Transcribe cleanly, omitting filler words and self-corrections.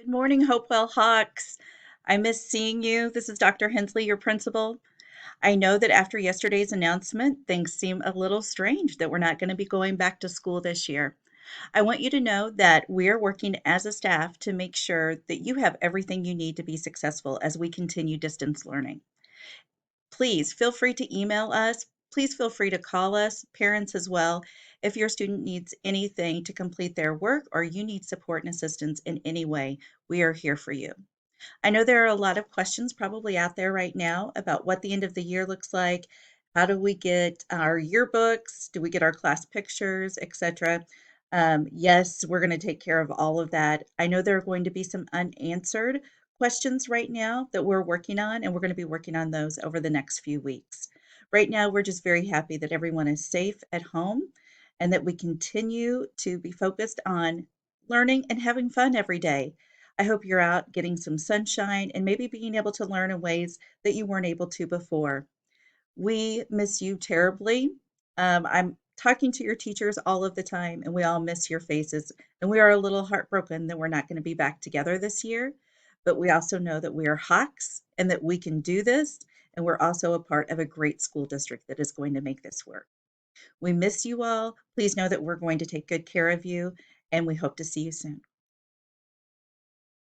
Good morning, Hopewell Hawks. I miss seeing you. This is Dr. Hensley, your principal. I know that after yesterday's announcement, things seem a little strange that we're not going to be going back to school this year. I want you to know that we're working as a staff to make sure that you have everything you need to be successful as we continue distance learning. Please feel free to email us. Please feel free to call us, parents as well, if your student needs anything to complete their work or you need support and assistance in any way. We are here for you. I know there are a lot of questions probably out there right now about what the end of the year looks like. How do we get our yearbooks? Do we get our class pictures, etc.? Yes, we're going to take care of all of that. I know there are going to be some unanswered questions right now that we're working on, and we're going to be working on those over the next few weeks. Right now, we're just very happy that everyone is safe at home and that we continue to be focused on learning and having fun every day. I hope you're out getting some sunshine and maybe being able to learn in ways that you weren't able to before. We miss you terribly. I'm talking to your teachers all of the time, and we all miss your faces. And we are a little heartbroken that we're not going to be back together this year. But we also know that we are Hawks and that we can do this. And we're also a part of a great school district that is going to make this work. We miss you all. Please know that we're going to take good care of you, and we hope to see you soon.